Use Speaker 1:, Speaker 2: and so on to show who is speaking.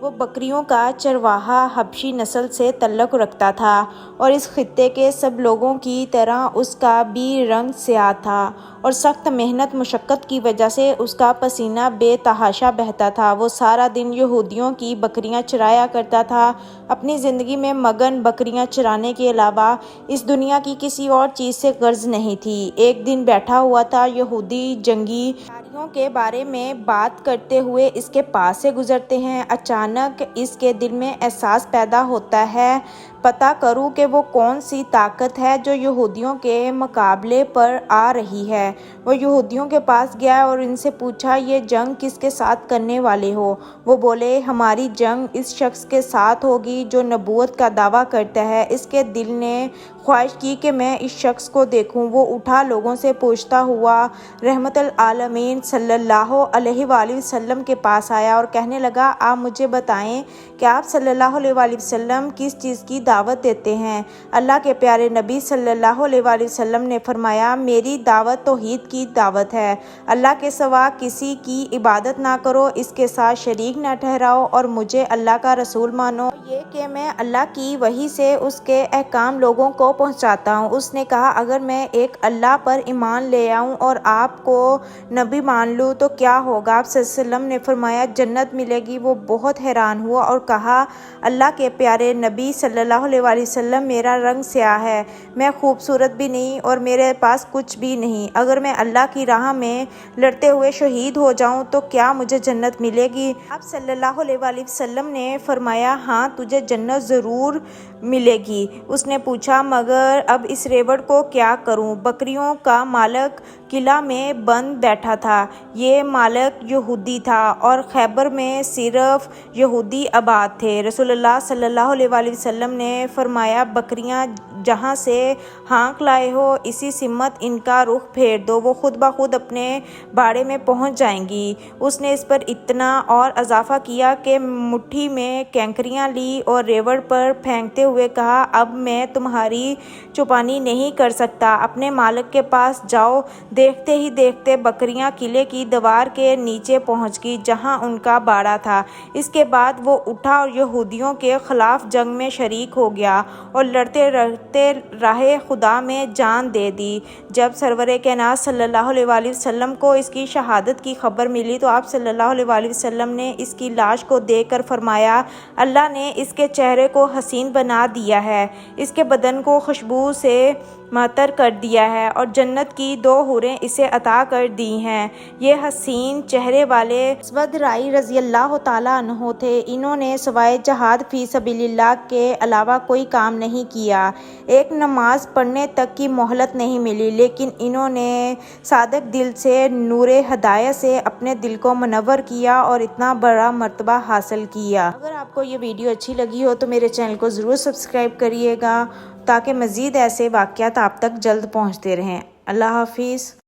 Speaker 1: وہ بکریوں کا چرواہا حبشی نسل سے تعلق رکھتا تھا اور اس خطے کے سب لوگوں کی طرح اس کا بھی رنگ سیاہ تھا اور سخت محنت مشقت کی وجہ سے اس کا پسینہ بے تحاشا بہتا تھا۔ وہ سارا دن یہودیوں کی بکریاں چرایا کرتا تھا۔ اپنی زندگی میں مگن بکریاں چرانے کے علاوہ اس دنیا کی کسی اور چیز سے غرض نہیں تھی۔ ایک دن بیٹھا ہوا تھا، یہودی جنگی تیاریوں کے بارے میں بات کرتے ہوئے اس کے پاس سے گزرتے ہیں۔ اچانک اس کے دل میں احساس پیدا ہوتا ہے، پتہ کروں کہ وہ کون سی طاقت ہے جو یہودیوں کے مقابلے پر آ رہی ہے۔ وہ یہودیوں کے پاس گیا اور ان سے پوچھا، یہ جنگ کس کے ساتھ کرنے والے ہو؟ وہ بولے، ہماری جنگ اس شخص کے ساتھ ہوگی جو نبوت کا دعویٰ کرتا ہے۔ اس کے دل نے خواہش کی کہ میں اس شخص کو دیکھوں۔ وہ اٹھا لوگوں سے پوچھتا ہوا رحمت العالمین صلی اللہ علیہ وآلہ وسلم کے پاس آیا اور کہنے لگا، آپ مجھے بتائیں کہ آپ صلی اللہ علیہ وآلہ وسلم کس چیز کی دعوت دیتے ہیں؟ اللہ کے پیارے نبی صلی اللہ علیہ وآلہ وسلم نے فرمایا، میری دعوت توحید کی دعوت ہے۔ اللہ کے سوا کسی کی عبادت نہ کرو، اس کے ساتھ شریک نہ ٹھہراؤ اور مجھے اللہ کا رسول مانو، یہ کہ میں اللہ کی وحی سے اس کے احکام لوگوں کو پہنچاتا ہوں۔ اس نے کہا، اگر میں ایک اللہ پر ایمان لے آؤں اور آپ کو نبی مان لوں تو کیا ہوگا؟ آپ صلی اللہ علیہ وسلم نے فرمایا، جنت ملے گی۔ وہ بہت حیران ہوا اور کہا، اللہ کے پیارے نبی صلی اللہ علیہ وآلہ وسلم، میرا رنگ سیاہ ہے، میں خوبصورت بھی نہیں اور میرے پاس کچھ بھی نہیں۔ اگر میں اللہ کی راہ میں لڑتے ہوئے شہید ہو جاؤں تو کیا مجھے جنت ملے گی؟ آپ صلی اللہ علیہ وآلہ وسلم نے فرمایا، ہاں، تجھے جنت ضرور ملے گی۔ اس نے پوچھا، مگر اب اس ریوڑ کو کیا کروں؟ بکریوں کا مالک قلعہ میں بند بیٹھا تھا۔ یہ مالک یہودی تھا اور خیبر میں صرف یہودی آباد تھے۔ رسول اللہ صلی اللہ علیہ وآلہ وسلم نے فرمایا، بکریاں جہاں سے ہانک لائے ہو اسی سمت ان کا رخ پھیر دو، وہ خود بخود اپنے باڑے میں پہنچ جائیں گی۔ اس نے اس پر اتنا اور اضافہ کیا کہ مٹھی میں کینکریاں لی اور ریوڑ پر پھینکتے ہوئے کہا، اب میں تمہاری چوپانی نہیں کر سکتا، اپنے مالک کے پاس جاؤ۔ دیکھتے ہی دیکھتے بکریاں قلعے کی دیوار کے نیچے پہنچ گئی جہاں ان کا باڑا تھا۔ اس کے بعد وہ اٹھا اور یہودیوں کے خلاف جنگ میں شریک ہو گیا اور لڑتے لڑتے راہ خدا میں جان دے دی۔ جب سرور کائنات صلی اللہ علیہ وآلہ وسلم کو اس کی شہادت کی خبر ملی تو آپ صلی اللہ علیہ وآلہ وسلم نے اس کی لاش کو دیکھ کر فرمایا، اللہ نے اس کے چہرے کو حسین بنا دیا ہے، اس کے بدن کو خوشبو سے معطر کر دیا ہے اور جنت کی 2 حوریں اسے عطا کر دی ہیں۔ یہ حسین چہرے والے اسود رائی رضی اللہ تعالیٰ عنہ تھے۔ انہوں نے سوائے جہاد فی سبیل اللہ کے علاوہ کوئی کام نہیں کیا، ایک نماز پڑھنے تک کی مہلت نہیں ملی، لیکن انہوں نے صادق دل سے نور ہدایت سے اپنے دل کو منور کیا اور اتنا بڑا مرتبہ حاصل کیا۔ اگر آپ کو یہ ویڈیو اچھی لگی ہو تو میرے چینل کو ضرور سبسکرائب کریے گا تاکہ مزید ایسے واقعات آپ تک جلد پہنچتے رہیں۔ اللہ حافظ۔